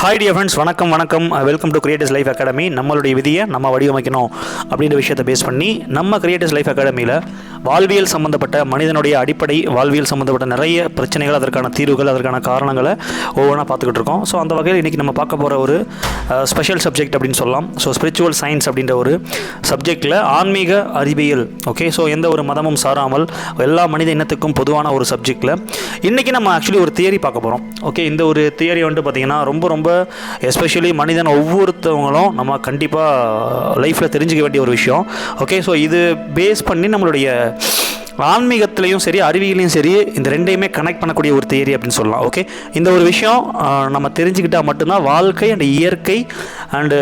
Hi dear friends, வணக்கம் வணக்கம். Welcome to creators life academy. நம்மளுடைய விதியை நம்ம வடிவமைக்கணும் அப்படின்ற விஷயத்தை பேஸ் பண்ணி நம்ம கிரியேட்டர்ஸ் லைஃப் அகாடமியில் வாழ்வியல் சம்மந்தப்பட்ட மனிதனுடைய அடிப்படை வாழ்வியல் சம்மந்தப்பட்ட நிறைய பிரச்சனைகள், அதற்கான தீர்வுகள், அதற்கான காரணங்களை ஒவ்வொன்றா பார்த்துக்கிட்டு இருக்கோம். ஸோ அந்த வகையில் இன்றைக்கி நம்ம பார்க்க போகிற ஒரு ஸ்பெஷல் சப்ஜெக்ட் அப்படின்னு சொல்லலாம். ஸோ ஸ்பிரிச்சுவல் சயின்ஸ் அப்படின்ற ஒரு சப்ஜெக்டில் ஆன்மீக அறிவியல். ஓகே, ஸோ எந்த ஒரு மதமும் சாராமல் எல்லா மனித இனத்துக்கும் பொதுவான ஒரு சப்ஜெக்டில் இன்றைக்கி நம்ம ஆக்சுவலி ஒரு தியரி பார்க்க போகிறோம். ஓகே, இந்த ஒரு தியரி வந்துட்டு பார்த்திங்கன்னா ரொம்ப எஸ்பெஷலி மனிதன் ஒவ்வொருத்தவங்களும் நம்ம கண்டிப்பாக லைஃப்பில் தெரிஞ்சுக்க வேண்டிய ஒரு விஷயம். ஓகே, ஸோ இது பேஸ் பண்ணி நம்மளுடைய ஆன்மீகத்திலையும் சரி அறிவியலையும் சரி இந்த ரெண்டையுமே கனெக்ட் பண்ணக்கூடிய ஒரு தியரி அப்படின்னு சொல்லலாம். ஓகே, இந்த ஒரு விஷயம் நம்ம தெரிஞ்சுக்கிட்டால் மட்டும்தான் வாழ்க்கை அண்ட் இயற்கை அண்டு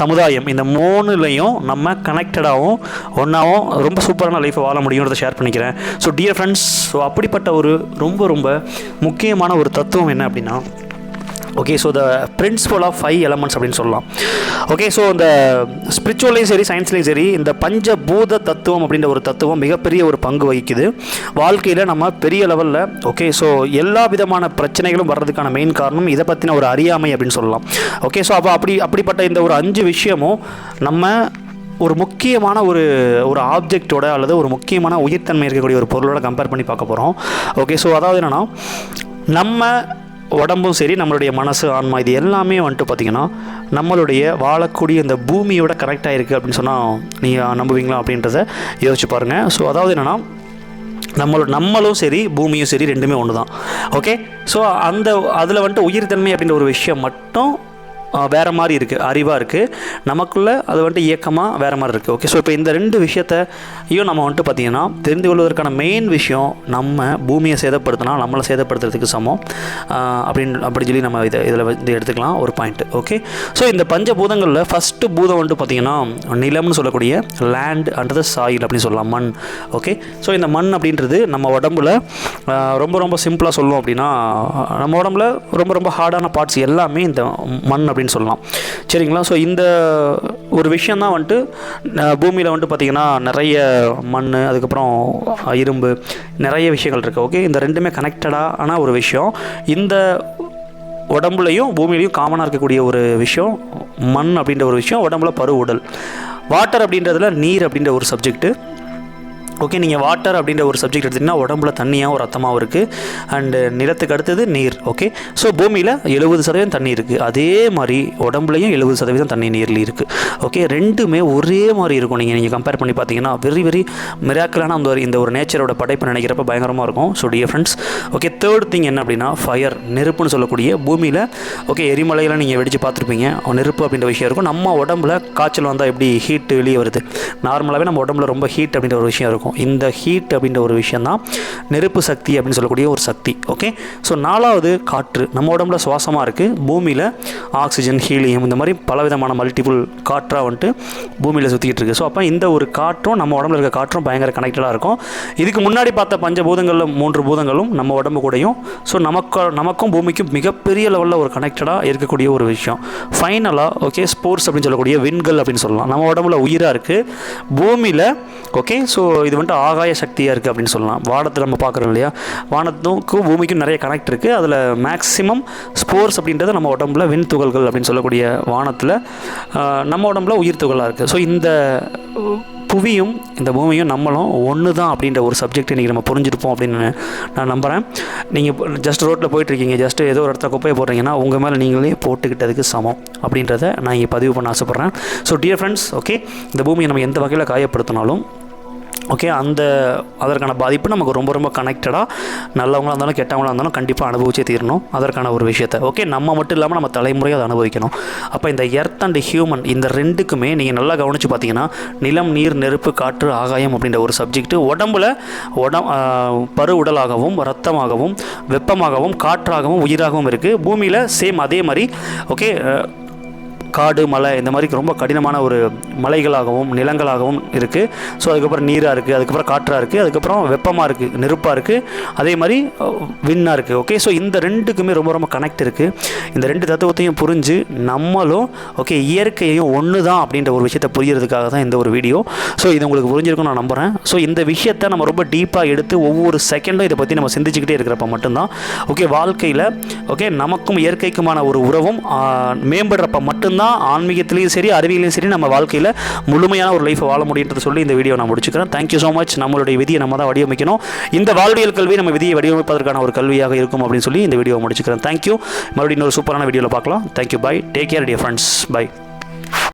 சமுதாயம் இந்த மூணுலையும் நம்ம கனெக்டடாகவும் ஒன்றாவும் ரொம்ப சூப்பரான லைஃப்பை வாழ முடியும்ன்றதை ஷேர் பண்ணிக்கிறேன். ஸோ டியர் ஃப்ரெண்ட்ஸ், ஸோ அப்படிப்பட்ட ஒரு ரொம்ப முக்கியமான ஒரு தத்துவம் என்ன அப்படின்னா, okay, so the principle of 5 elements அப்படின்னு சொல்லலாம். ஓகே, ஸோ இந்த ஸ்பிரிச்சுவலையும் சரி சயின்ஸ்லையும் சரி இந்த பஞ்சபூத தத்துவம் அப்படின்ற ஒரு தத்துவம் மிகப்பெரிய ஒரு பங்கு வகிக்குது வாழ்க்கையில் நம்ம பெரிய லெவலில். ஓகே, ஸோ எல்லா விதமான பிரச்சனைகளும் வர்றதுக்கான மெயின் காரணம் இதை பற்றின ஒரு அறியாமை அப்படின்னு சொல்லலாம். ஓகே, ஸோ அப்படிப்பட்ட இந்த ஒரு 5 விஷயமும் நம்ம ஒரு முக்கியமான ஒரு ஆப்ஜெக்டோட அல்லது ஒரு முக்கியமான உயிர்த்தன்மை இருக்கக்கூடிய ஒரு பொருளோட கம்பேர் பண்ணி பார்க்க போகிறோம். ஓகே, ஸோ அதாவது என்னென்னா, நம்ம உடம்பும் சரி நம்மளுடைய மனசு ஆன்மா இது எல்லாமே வந்துட்டு பார்த்திங்கன்னா நம்மளுடைய வாழக்கூடிய இந்த பூமியோட கனெக்டாக இருக்குது அப்படின்னு சொன்னால் நீங்கள் நம்புவீங்களா அப்படின்றத யோசிச்சு பாருங்கள். ஸோ அதாவது என்னென்னா, நம்மளும் சரி பூமியும் சரி ரெண்டுமே ஒன்று தான். ஓகே, ஸோ அதில் வந்துட்டு உயிர்த்தன்மை அப்படின்ற ஒரு விஷயம் மட்டும் வேறு மாதிரி இருக்குது, அறிவாக இருக்குது. நமக்குள்ளே அது வந்துட்டு இயக்கமாக வேறு மாதிரி இருக்குது. ஓகே, ஸோ இப்போ இந்த 2 விஷயத்தையும் நம்ம வந்துட்டு பார்த்திங்கன்னா தெரிந்து கொள்வதற்கான மெயின் விஷயம், நம்ம பூமியை சேதப்படுத்தினா நம்மளை சேதப்படுத்துறதுக்கு சமம் அப்படின்னு சொல்லி நம்ம இதில் வந்து எடுத்துக்கலாம் ஒரு பாயிண்ட். ஓகே, ஸோ இந்த பஞ்சபூதங்களில் ஃபஸ்ட்டு பூதம் வந்துட்டு பார்த்திங்கன்னா நிலம்னு சொல்லக்கூடிய லேண்ட் அண்ட் சாயில் அப்படின்னு சொல்லலாம், மண். ஓகே, ஸோ இந்த மண் அப்படின்றது நம்ம உடம்புல ரொம்ப சிம்பிளாக சொல்லுவோம் அப்படின்னா நம்ம உடம்புல ரொம்ப ஹார்டான பார்ட்ஸ் எல்லாமே இந்த மண் அப்படின்னு சொல்லலாம். சரிங்களா? ஸோ இந்த ஒரு விஷயந்தான் வந்துட்டு பூமியில் வந்துட்டு பார்த்திங்கன்னா நிறைய மண், அதுக்கப்புறம் இரும்பு, நிறைய விஷயங்கள் இருக்குது. ஓகே, இந்த ரெண்டுமே கனெக்டடான ஒரு விஷயம். இந்த உடம்புலையும் பூமியிலையும் காமனாக இருக்கக்கூடிய ஒரு விஷயம் மண் அப்படின்ற ஒரு விஷயம். உடம்புல பரு உடல். வாட்டர் அப்படின்றதுல நீர் அப்படின்ற ஒரு சப்ஜெக்ட்டு. ஓகே, நீங்கள் வாட்டர் அப்படின்ற ஒரு சப்ஜெக்ட் எடுத்திங்கன்னா உடம்புல தண்ணியாகவும் ரத்தமாகவும் இருக்குது. அண்டு நிலத்துக்கு அடுத்தது நீர். ஓகே, ஸோ பூமியில் 70% தண்ணி இருக்குது. அதே மாதிரி உடம்புலையும் 70% தண்ணி நீரில் இருக்குது. ஓகே, ரெண்டுமே ஒரே மாதிரி இருக்கும். நீங்கள் கம்பேர் பண்ணி பார்த்தீங்கன்னா வெரி மிராக்கலான இந்த ஒரு நேச்சரோட படைப்பு நினைக்கிறப்ப பயங்கரமாக இருக்கும். So dear friends, okay, third thing என்ன அப்படின்னா ஃபயர், நெருப்புன்னு சொல்லக்கூடிய பூமியில். ஓகே, எரிமலையெல்லாம் நீங்கள் வெடித்து பார்த்துருப்பீங்க. நெருப்பு அப்படின்ற விஷயம் இருக்கும். நம்ம உடம்புல காய்ச்சல் வந்தால் எப்படி ஹீட் வெளியே வருது, நார்மலாகவே நம்ம உடம்புல ரொம்ப ஹீட் அப்படின்ற ஒரு விஷயம் இருக்கும். இந்த ஹீட் அப்படின்ற ஒரு விஷயம் தான் நெருப்பு சக்தி அப்படின்னு சொல்லக்கூடிய ஒரு சக்தி. ஓகே, ஸோ 4வது காற்று. நம்ம உடம்புல சுவாசமாக இருக்குது. பூமியில் ஆக்சிஜன், ஹீலியம், இந்த மாதிரி பலவிதமான மல்டிபிள் காற்றாக வந்துட்டு பூமியில் சுற்றிக்கிட்டு இருக்குது. ஸோ அப்போ இந்த ஒரு காற்றும் நம்ம உடம்புல இருக்க காற்றும் பயங்கர கனெக்டடாக இருக்கும். இதுக்கு முன்னாடி பார்த்த பஞ்சபூதங்களில் 3 பூதங்களும் நம்ம உடம்பு கூடயும், ஸோ நமக்கும் பூமிக்கும் மிகப்பெரிய லெவலில் ஒரு கனெக்டடாக இருக்கக்கூடிய ஒரு விஷயம். ஃபைனலாக ஓகே, ஸ்போர்ட்ஸ் அப்படின்னு சொல்லக்கூடிய விண்கள் அப்படின்னு சொல்லலாம். நம்ம உடம்புல உயிராக இருக்குது பூமியில். ஓகே, ஸோ இது வந்துட்டு ஆகாய சக்தியாக இருக்குது அப்படின்னு சொல்லலாம். வானத்தில் நம்ம பார்க்குறோம் இல்லையா, வானத்துக்கும் பூமிக்கும் நிறைய கனெக்ட் இருக்குது. அதில் மேக்ஸிமம் ஸ்போர்ஸ் அப்படின்றது நம்ம உடம்புல விண் துகள்கள் அப்படின்னு சொல்லக்கூடிய வானத்தில் நம்ம உடம்புல உயிர் துகளாக இருக்குது. ஸோ இந்த புவியும் இந்த பூமியும் நம்மளும் ஒன்று தான் அப்படின்ற ஒரு சப்ஜெக்ட் இன்றைக்கி நம்ம புரிஞ்சிருப்போம் அப்படின்னு நான் நம்புகிறேன். நீங்கள் ஜஸ்ட் ரோட்டில் போயிட்டுருக்கீங்க, ஜஸ்ட் ஏதோ ஒரு இடத்துல குப்பையை போடுறீங்கன்னா உங்கள் மேலே நீங்களே போட்டுக்கிட்டதுக்கு சமம் அப்படின்றத நான் இங்கே பதிவு பண்ண ஆசைப்பட்றேன். ஸோ டியர் ஃப்ரெண்ட்ஸ், ஓகே, இந்த பூமியை நம்ம எந்த வகையில் காயப்படுத்தினாலும் ஓகே, அதற்கான பாதிப்பு நமக்கு ரொம்ப கனெக்டடாக நல்லவங்களாக இருந்தாலும் கெட்டவங்களாக இருந்தாலும் கண்டிப்பாக அனுபவிச்சே தீரணும் அதற்கான ஒரு விஷயத்தை. ஓகே, நம்ம மட்டும் இல்லாமல் நம்ம தலைமுறையை அதை அனுபவிக்கணும். அப்போ இந்த எர்த் அண்ட் ஹியூமன் இந்த ரெண்டுக்குமே நீங்கள் நல்லா கவனித்து பார்த்தீங்கன்னா நிலம், நீர், நெருப்பு, காற்று, ஆகாயம் அப்படின்ற ஒரு சப்ஜெக்ட்டு உடம்புல பரு உடலாகவும் ரத்தமாகவும் வெப்பமாகவும் காற்றாகவும் உயிராகவும் இருக்குது. பூமியில் சேம் அதே மாதிரி. ஓகே, காடு மலை இந்த மாதிரி ரொம்ப கடினமான ஒரு மலைகளாகவும் நிலங்களாகவும் இருக்குது. ஸோ அதுக்கப்புறம் நீராக இருக்குது, அதுக்கப்புறம் காற்றாக இருக்குது, அதுக்கப்புறம் வெப்பமாக இருக்குது, நெருப்பாக இருக்குது, அதே மாதிரி விண்ணாக இருக்குது. ஓகே, ஸோ இந்த ரெண்டுக்குமே ரொம்ப ரொம்ப கனெக்ட் இருக்குது. இந்த ரெண்டு தத்துவத்தையும் புரிஞ்சு நம்மளும் ஓகே இயற்கையையும் ஒன்று தான் அப்படின்ற ஒரு விஷயத்தை புரியறதுக்காக தான் இந்த ஒரு வீடியோ. ஸோ இது உங்களுக்கு புரிஞ்சிருக்கும் நான் நம்புகிறேன். ஸோ இந்த விஷயத்தை நம்ம ரொம்ப டீப்பாக எடுத்து ஒவ்வொரு செகண்டும் இதை பற்றி நம்ம சிந்திச்சுக்கிட்டே இருக்கிறப்ப மட்டும்தான் ஓகே வாழ்க்கையில் ஓகே நமக்கும் இயற்கைக்குமான ஒரு உறவும் மேம்படுறப்ப மட்டும்தான் ஆன்மீகத்திலையும் சரி அறிவியலையும் சரி நம்ம வாழ்க்கையில் முழுமையான ஒரு லைஃப்பை வாழ முடியுன்றது சொல்லி இந்த வீடியோ நான் முடிச்சுக்கிறேன். Thank you so much. நம்மளுடைய விதியை நம்ம தான் வடிவமைக்கணும். இந்த வாழ்வியல் கல்வி நம்ம விதியை வடிவமைப்பதற்கான ஒரு கல்வியாக இருக்கும் அப்படின்னு சொல்லி இந்த வீடியோவை முடிச்சுக்கிறேன். தேங்க்யூ. மறுபடியும் இன்னொரு சூப்பரான வீடியோவில் பார்க்கலாம். Thank you. Bye. Take care dear friends. By.